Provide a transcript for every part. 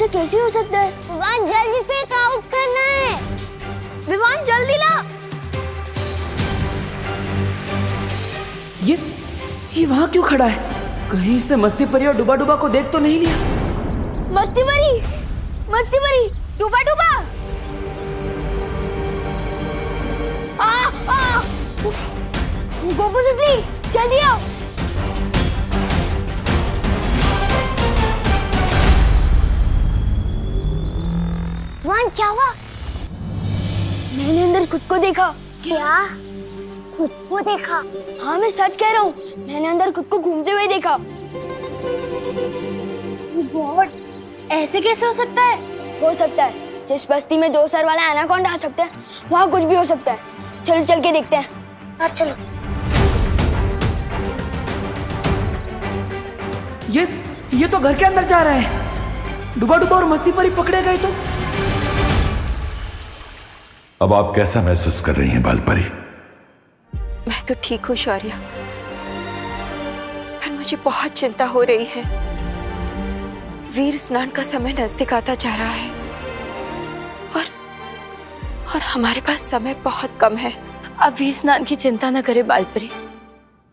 ऐसे कैसे हो सकता है? विवान जल्दी फेक आउट करना है। विवान जल्दी ला। ये वहाँ क्यों खड़ा है? कहीं इसने मस्ती परी और डुबा डुबा को देख तो नहीं लिया? मस्ती परी, डूबा डूबा। गोकू सुटली, जल्दी आओ। विवान क्या हुआ? मैंने अंदर खुद को देखा। क्या? खुद को देखा? हाँ मैं सच कह रहा हूँ, मैंने अंदर खुद को घूमते हुए देखा। गॉड, ऐसे कैसे हो सकता है? हो सकता है जिस बस्ती में 2 सर वाला एनाकोंडा आ सकता है वहाँ कुछ भी हो सकता है। चलो चल के देखते हैं। हाँ चलो। ये तो घर के अंदर जा रहा है। डुबा डुबा और मस्ती परी पकड़े गए तो? अब आप कैसा महसूस कर रही हैं बालपरी? मैं तो ठीक हूँ शौर्य, पर मुझे बहुत चिंता हो रही है। वीर स्नान का समय नजदीक आता जा रहा है और हमारे पास समय बहुत कम है। अब वीर स्नान की चिंता न करे बालपरी,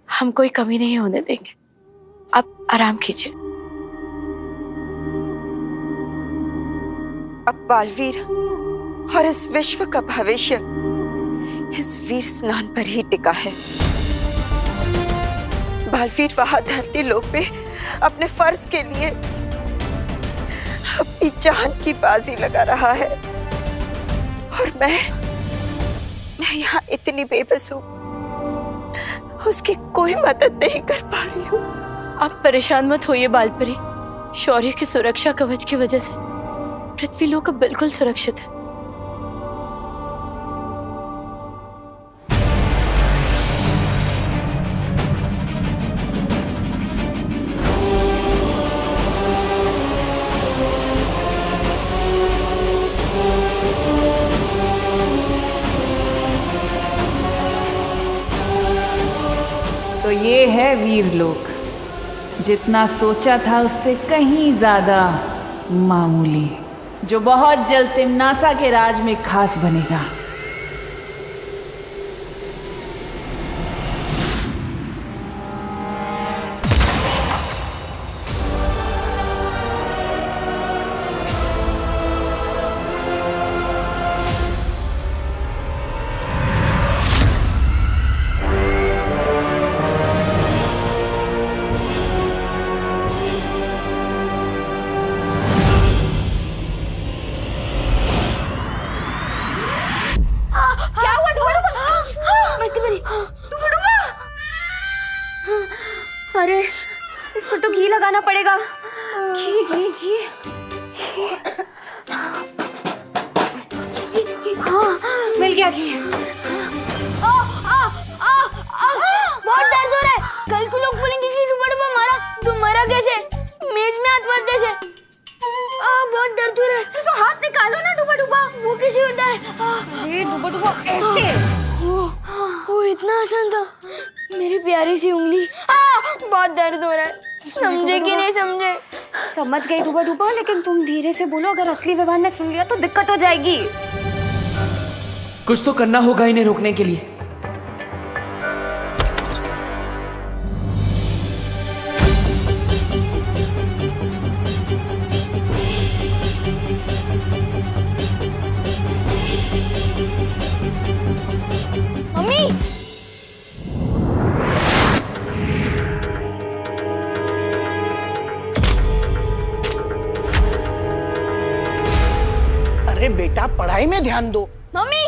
हम कोई कमी नहीं होने देंगे। आप आराम कीजिए। अब बालवीर और इस विश्व का भविष्य इस वीर स्नान पर ही टिका है। बालवीर वहां धरती लोक पे अपने फर्ज के लिए अपनी जान की बाजी लगा रहा है और मैं यहाँ इतनी बेबस हूँ, उसकी कोई मदद नहीं कर पा रही हूँ। आप परेशान मत होइए बालपरी, शौर्य की सुरक्षा कवच की वजह से पृथ्वी लोक अब बिल्कुल सुरक्षित है। तो ये है वीरलोक, जितना सोचा था उससे कहीं ज्यादा मामूली, जो बहुत जल्द तिम्नासा के राज में खास बनेगा। क्या हुआ? डूबा मस्ती परी, डूबा। अरे इस पर तो घी लगाना पड़ेगा। घी। हाँ मिल गया घी। बहुत दर्द हो रहा है। कल को लोग बोलेंगे कि डूबा डूबा मारा, तो मरा कैसे? मेज में हाथ मारते से। बहुत दर्द हो रहा है। तो हाथ निकालो ना डूबा डूबा। वो कैसे होता है? अरे डूबा डूबा ऐसे। वो इतना आसान था। मेरी प्यारी सी उंगली। बहुत दर्द हो रहा है। समझे कि नहीं समझे? समझ गई डूबा डूबा, लेकिन तुम धीरे से बोलो, अगर असली विवान ने सुन लिया तो दिक्कत हो जाएगी। कुछ तो करना होगा इन्हें रोकने के लिए। मम्मी, अरे बेटा पढ़ाई में ध्यान दो। मम्मी,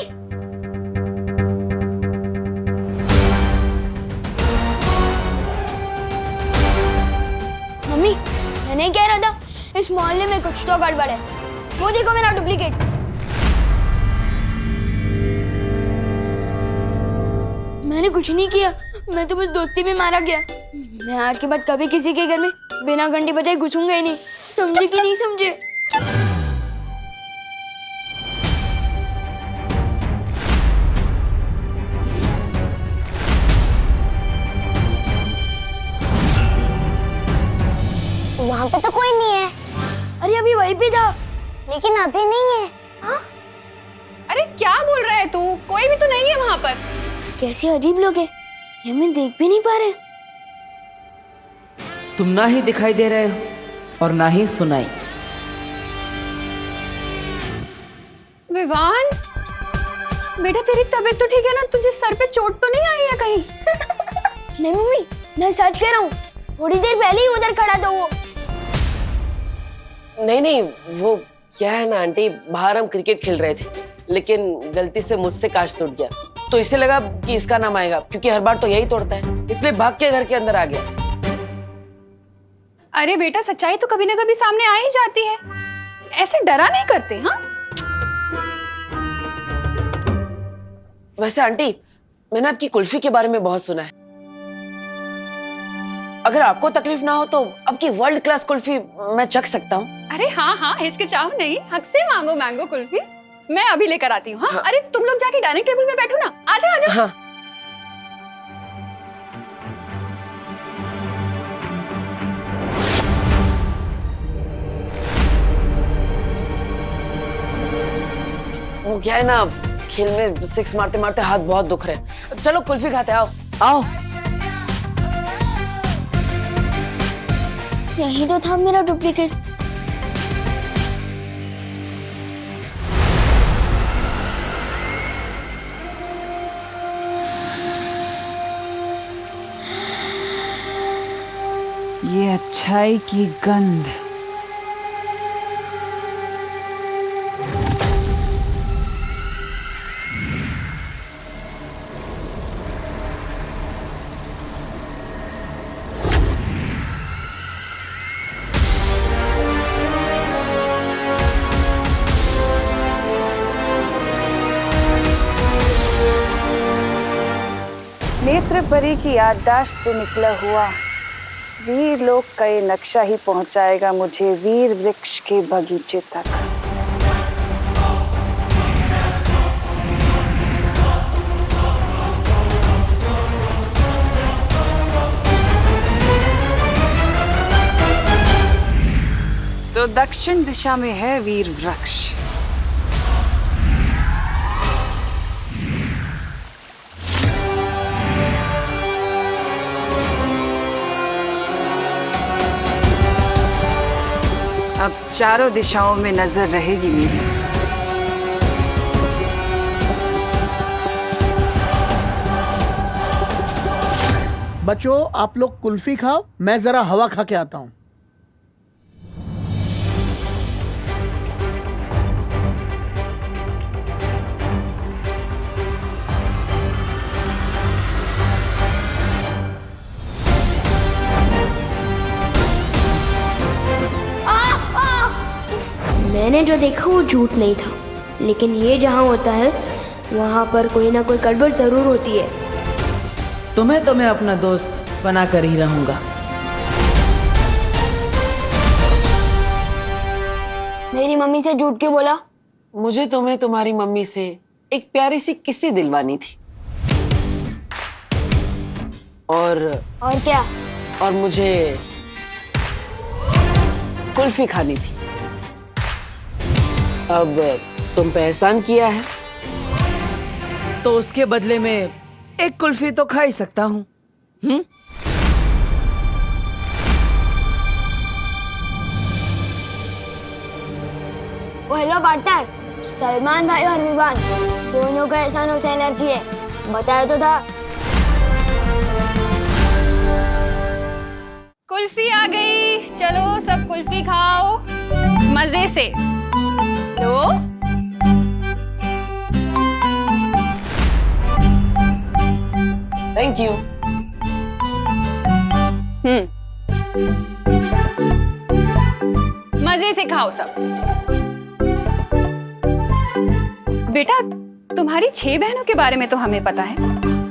मम्मी, मैं नहीं कह रहा था इस मोहल्ले में कुछ तो गड़बड़ है। वो देखो मेरा डुप्लीकेट। मैंने कुछ नहीं किया, मैं तो बस दोस्ती में मारा गया। मैं आज के बाद कभी किसी के घर में बिना घंटी बजाए घुसूंगा ही नहीं। समझे कि नहीं समझे? वहाँ पे तो कोई नहीं है। अरे अभी वहीं पे था, लेकिन अभी नहीं है। हाँ? अरे क्या बोल रहा है तू? कोई भी तो नहीं है वहाँ पर। कैसे अजीब लोग हैं, ये हमें देख भी नहीं पा रहे। तुम ना ही दिखाई दे रहे हो और ना ही सुनाई। विवान, बेटा तेरी तबीयत तो ठीक है ना? तुझे सर पे चोट तो नहीं आई है कहीं? नहीं मम्मी, मैं सच कह रहा हूँ, थोड़ी देर पहले ही उधर खड़ा था वो। नहीं नहीं, वो क्या है ना आंटी, बाहर हम क्रिकेट खेल रहे थे, लेकिन गलती से मुझसे कांच टूट गया, तो इसे लगा कि इसका नाम आएगा, क्योंकि हर बार तो यही तोड़ता है, इसलिए भाग के घर के अंदर आ गया। अरे बेटा, सच्चाई तो कभी ना कभी सामने आ ही जाती है, ऐसे डरा नहीं करते। हाँ वैसे आंटी, मैंने आपकी कुल्फी के बारे में बहुत सुना है। अगर आपको तकलीफ ना हो तो आपकी वर्ल्ड क्लास कुल्फी मैं चख सकता हूँ। अरे हाँ हाँ, हिचकिचाओ नहीं, हक से मांगो मैंगो कुल्फी, मैं अभी लेकर आती हूँ। हाँ? अरे तुम लोग जाके डाइनिंग टेबल पे बैठो ना, आजा आजा। हाँ। वो क्या है ना, खेल में सिक्स मारते मारते हाथ बहुत दुख रहे। चलो कुल्फी खाते, आओ आओ। यही तो था मेरा डुप्लीकेट। ये अच्छाई की गंध। नेत्र परी की याददाश्त से निकला हुआ वीर लोक का ये नक्शा ही पहुंचाएगा मुझे वीर वृक्ष के बगीचे तक। तो दक्षिण दिशा में है वीर वृक्ष। अब चारों दिशाओं में नजर रहेगी मेरी। बच्चों, आप लोग कुल्फी खाओ, मैं जरा हवा खा के आता हूँ। मैंने जो देखा वो झूठ नहीं था, लेकिन ये जहाँ होता है वहाँ पर कोई ना कोई गड़बड़ जरूर होती है। तुम्हें तो मैं अपना दोस्त बना कर ही रहूंगा। मेरी मम्मी से झूठ क्यों बोला? मुझे तुम्हें तुम्हारी मम्मी से एक प्यारी सी किस्सी दिलवानी थी। और क्या? और मुझे कुल्फी खानी थी। अब तुम पे एहसान किया है तो उसके बदले में एक कुल्फी तो खा ही सकता हूँ। हेलो पार्टनर, सलमान भाई और विवान दोनों का एहसानों से एलर्जी है, बताया तो था। कुल्फी आ गई, चलो सब कुल्फी खाओ मजे से। लो थैंक यू। मजे से खाओ सब। बेटा, तुम्हारी 6 बहनों के बारे में तो हमें पता है,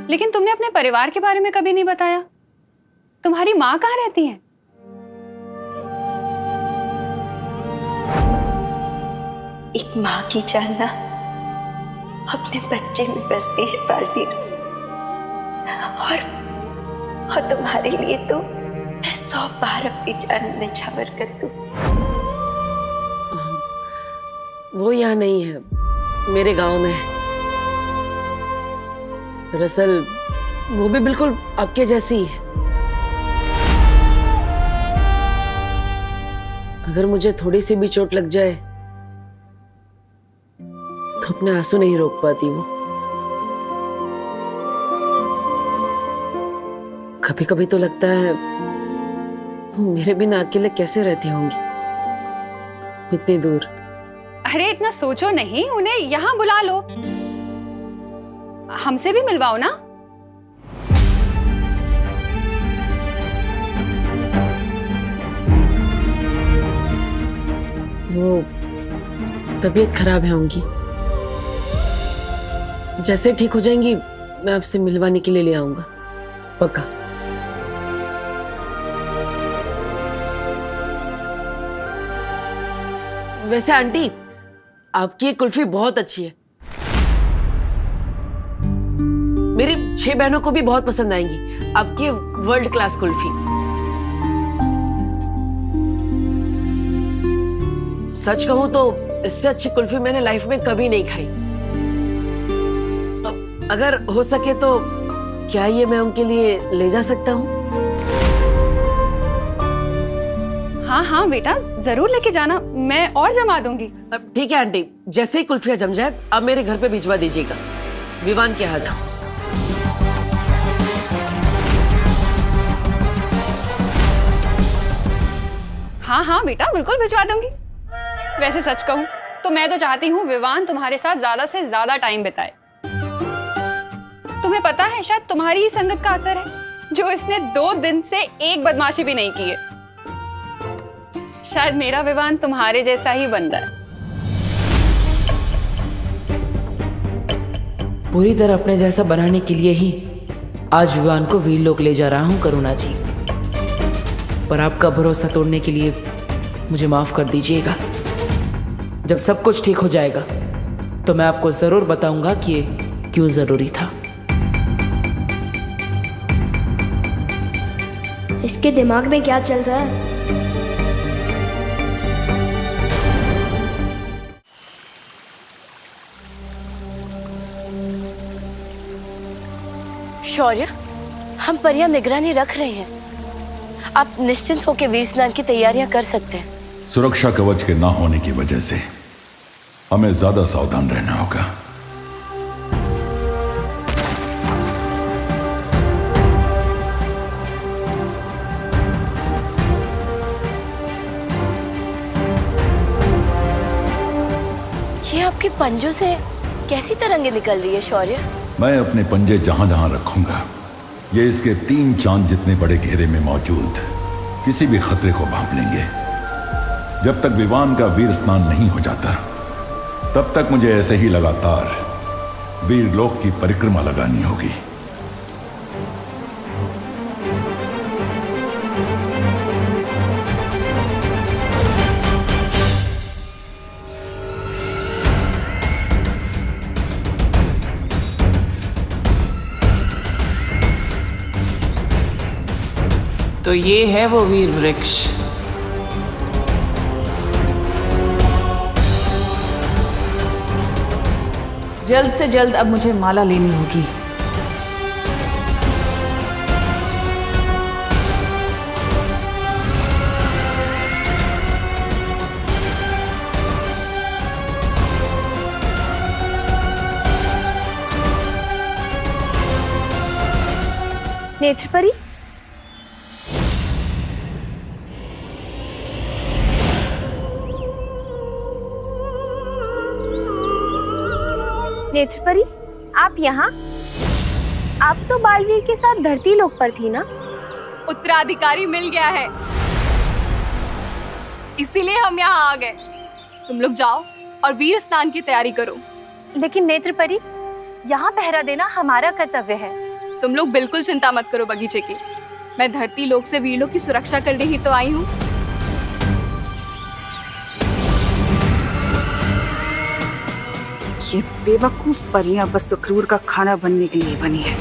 लेकिन तुमने अपने परिवार के बारे में कभी नहीं बताया। तुम्हारी माँ कहाँ रहती है? एक माँ की जान ना अपने बच्चे में बसती है बालवीर, और तुम्हारे लिए तो मैं 100 बार अपनी जान निछावर कर दूं। वो यहाँ नहीं है, मेरे गांव में है। दरअसल वो भी बिल्कुल आपके जैसी ही है। अगर मुझे थोड़ी सी भी चोट लग जाए तो अपने आंसू नहीं रोक पाती वो। कभी कभी तो लगता है वो मेरे बिना अकेले कैसे रहती होंगी इतनी दूर। अरे इतना सोचो नहीं, उन्हें यहाँ बुला लो, हमसे भी मिलवाओ ना। वो तबीयत खराब है उनकी, जैसे ठीक हो जाएंगी मैं आपसे मिलवाने के लिए ले आऊंगा, पक्का। वैसे आंटी, आपकी ये कुल्फी बहुत अच्छी है, मेरी 6 बहनों को भी बहुत पसंद आएंगी आपकी वर्ल्ड क्लास कुल्फी। सच कहूं तो इससे अच्छी कुल्फी मैंने लाइफ में कभी नहीं खाई। अगर हो सके तो क्या ये मैं उनके लिए ले जा सकता हूँ? हाँ हाँ बेटा, जरूर लेके जाना, मैं और जमा दूंगी। ठीक है आंटी, जैसे ही कुल्फियां जम जाए अब मेरे घर पे भिजवा दीजिएगा, विवान के हाथ। हाँ हाँ बेटा, बिल्कुल भिजवा दूंगी। वैसे सच कहूं तो मैं तो चाहती हूँ विवान तुम्हारे साथ ज्यादा से ज्यादा टाइम बिताए। तुम्हें पता है, शायद तुम्हारी ही संगत का असर है जो इसने 2 दिन से एक बदमाशी भी नहीं की है। शायद मेरा विवान तुम्हारे जैसा ही बन रहा है। पूरी तरह अपने जैसा बनाने के लिए ही आज विवान को वीरलोक ले जा रहा हूं करुणा जी, पर आपका भरोसा तोड़ने के लिए मुझे माफ कर दीजिएगा। जब सब कुछ ठीक हो जाएगा तो मैं आपको जरूर बताऊंगा कि ये क्यों जरूरी था। इसके दिमाग में क्या चल रहा है? शौर्य, हम परियां निगरानी रख रहे हैं, आप निश्चिंत होकर वीर स्नान की तैयारियां कर सकते हैं। सुरक्षा कवच के ना होने की वजह से हमें ज्यादा सावधान रहना होगा। ये आपके पंजों से कैसी तरंगे निकल रही है शौर्य? मैं अपने पंजे जहां जहां रखूंगा ये इसके 3 चांद जितने बड़े घेरे में मौजूद किसी भी खतरे को भांप लेंगे। जब तक विवान का वीर स्नान नहीं हो जाता तब तक मुझे ऐसे ही लगातार वीरलोक की परिक्रमा लगानी होगी। तो ये है वो वीर वृक्ष। जल्द से जल्द अब मुझे माला लेनी होगी। नेत्रपरी, नेत्रपरी, आप यहाँ? आप तो बालवीर के साथ धरती लोक पर थी ना? उत्तराधिकारी मिल गया है, इसीलिए हम यहाँ आ गए। तुम लोग जाओ और वीर स्नान की तैयारी करो। लेकिन नेत्रपरी, यहाँ पहरा देना हमारा कर्तव्य है। तुम लोग बिल्कुल चिंता मत करो बगीचे की, मैं धरती लोक से वीरलोक की सुरक्षा करने ही तो आई हूँ। ये बेवकूफ परियां बस सुक्रूर का खाना बनने के लिए बनी है।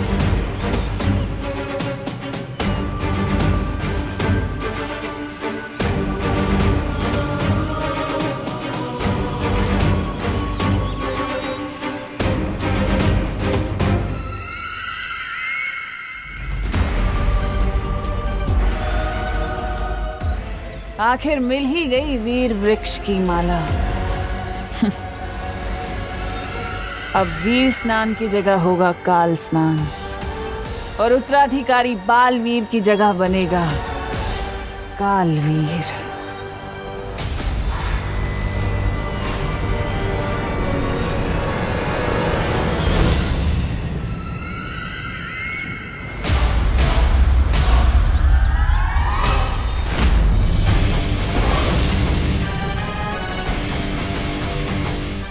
आखिर मिल ही गई वीर वृक्ष की माला। अब वीर स्नान की जगह होगा काल स्नान और उत्तराधिकारी बालवीर की जगह बनेगा कालवीर।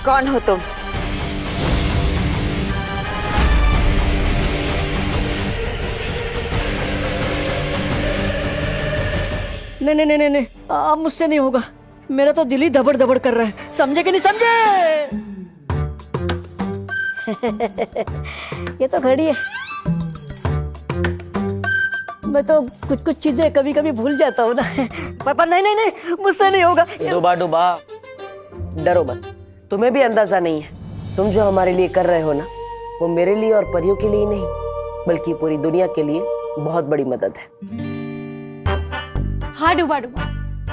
कौन हो तुम? नहीं नहीं नहीं नहीं, अब मुझसे नहीं होगा। मेरा तो दिल ही धबड़ धबड़ कर रहा है। समझे कि नहीं समझे? ये तो घड़ी है। मैं तो कुछ कुछ चीजें कभी कभी भूल जाता हूँ ना। पर नहीं नहीं नहीं, मुझसे नहीं होगा। डूबा डूबा डरो मत, तुम्हें भी अंदाजा नहीं है तुम जो हमारे लिए कर रहे हो ना, वो मेरे लिए और परियों के लिए नहीं बल्कि पूरी दुनिया के लिए बहुत बड़ी मदद है। हाँ डूबा डूबा,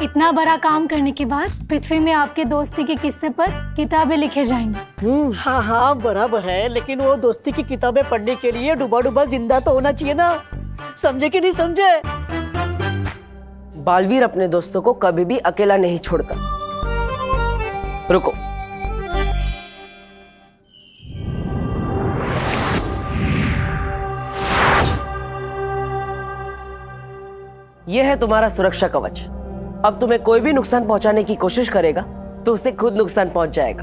इतना बड़ा काम करने के बाद पृथ्वी में आपके दोस्ती के किस्से पर किताबें लिखे जाएंगी। हाँ हाँ बराबर है, लेकिन वो दोस्ती की किताबें पढ़ने के लिए डूबा डूबा जिंदा तो होना चाहिए ना। समझे कि नहीं समझे? बालवीर अपने दोस्तों को कभी भी अकेला नहीं छोड़ता। रुको, यह है तुम्हारा सुरक्षा कवच। अब तुम्हें कोई भी नुकसान पहुंचाने की कोशिश करेगा तो उसे खुद नुकसान पहुंच जाएगा।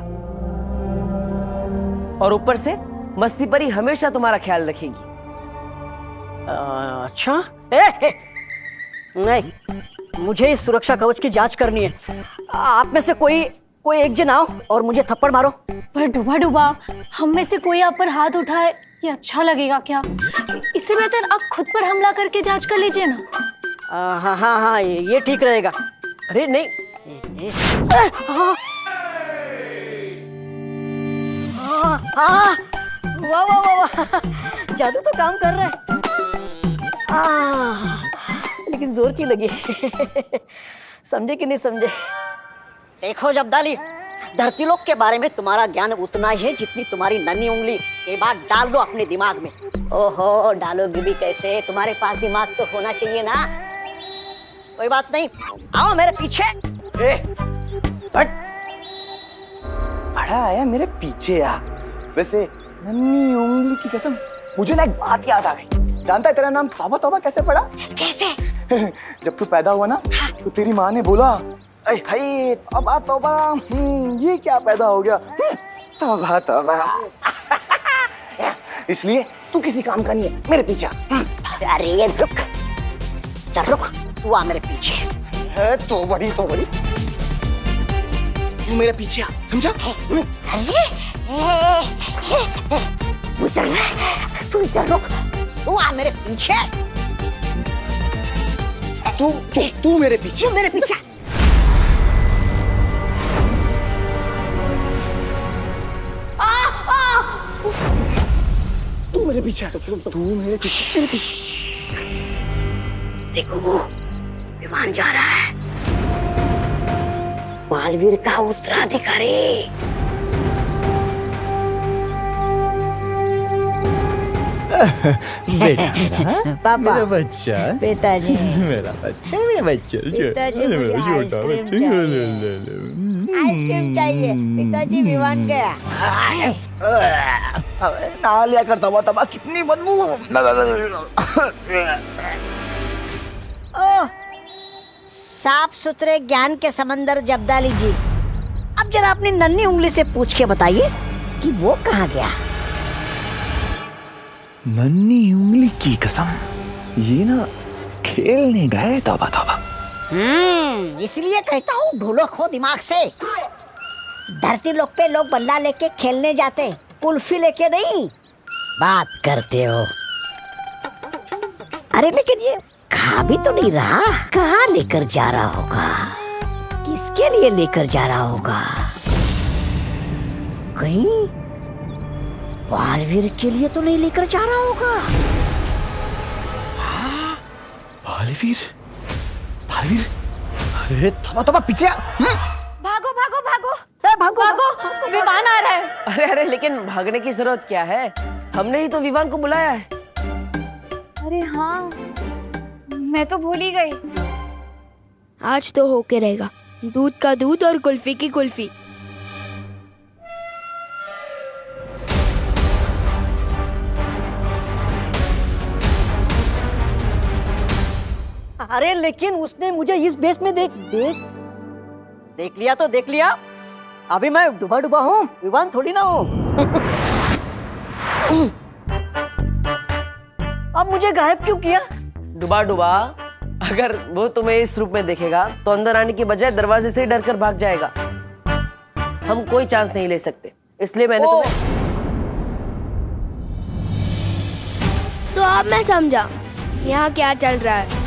और ऊपर से मस्ती परी हमेशा तुम्हारा ख्याल रखेगी। अच्छा नहीं, मुझे इस सुरक्षा कवच की जांच करनी है। आप में से कोई एक जन आओ और मुझे थप्पड़ मारो। पर डूबा डूबा, हम में से कोई आप पर हाथ उठाए ये अच्छा लगेगा क्या? इससे बेहतर आप खुद पर हमला करके जांच कर लीजिए ना। हाँ हाँ हाँ, ये ठीक रहेगा। अरे नहीं, वाह वाह वाह वाह, जादू तो काम कर रहा है। लेकिन जोर की लगी। समझे कि नहीं समझे? देखो जब्दाली, धरती लोक के बारे में तुम्हारा ज्ञान उतना ही है जितनी तुम्हारी नन्ही उंगली। ये बात डाल दो अपने दिमाग में। ओहो, डालोगी भी कैसे? तुम्हारे पास दिमाग तो होना चाहिए ना। कोई बात नहीं, आओ मेरे पीछे। बड़ा आया मेरे पीछे यार। वैसे नन्ही उंगली की कसम, मुझे ना एक बात याद आ गई। जानता है तेरा नाम तौबा तौबा कैसे पड़ा? कैसे? जब तू पैदा हुआ ना तो तेरी माँ ने बोला, अरे हाय तौबा तौबा, ये क्या पैदा हो गया? तौबा तौबा। इसलिए तू किसी काम का नहीं है, मेरे पीछे आ। अरे रुक, चल रुक, तू आ मेरे पीछे। है तो बड़ी तू मेरे पीछे आ, समझा? अरे तू चल रुक, तू आ मेरे पीछे। तू मेरे पीछे, मेरे पीछे। तू मेरे पीछे, तू मेरे पीछे। देखो विमान जा रहा है, बालवीर का उत्तराधिकारी। बेटा मेरा, पापा, मेरा बच्चा, पिताजी, मेरा बच्चा, मेरा बच्चा, पिताजी, मुझे छोटा बच्चा, आइसक्रीम चाहिए। पिताजी विमान गया। ना लिया कर तबा तबा, कितनी बदबू। ओह, साफ सुथरे ज्ञान के समंदर जब्दाली जी, अब जरा अपनी नन्ही उंगली से पूछ के बताइए कि वो कहाँ गया? नन्ही उंगली की कसम, ये ना खेलने गए तौबा तौबा। इसलिए कहता हूँ ढोलो खो दिमाग से। धरती लोक पे लोग बल्ला लेके खेलने जाते, कुल्फी लेके नहीं। बात करते हो। अरे लेकिन ये खा भी तो नहीं रहा, कहाँ लेकर जा रहा होगा? किसके लिए लेकर जा रहा होगा? कहीं बालवीर के लिए तो नहीं लेकर जा रहा होगा? बालवीर, बालवीर, तोबा तोबा पीछे आ। भागो भागो भागो भागो भागो, विवान आ रहा है। अरे अरे, लेकिन भागने की जरूरत क्या है? हमने ही तो विवान को बुलाया है। अरे हाँ, मैं तो भूल ही गई। आज तो होके रहेगा, दूध का दूध और कुल्फी की कुल्फी। अरे लेकिन उसने मुझे इस बेस में देख लिया तो देख लिया। अभी मैं डूबा डूबा हूँ, विवान थोड़ी ना हूँ। अब मुझे गायब क्यों किया? डुबा डुबा, अगर वो तुम्हें इस रूप में देखेगा तो अंदर आने की बजाय दरवाजे से ही डर कर भाग जाएगा। हम कोई चांस नहीं ले सकते, इसलिए मैंने तुम्हें। तो अब मैं समझा यहाँ क्या चल रहा है।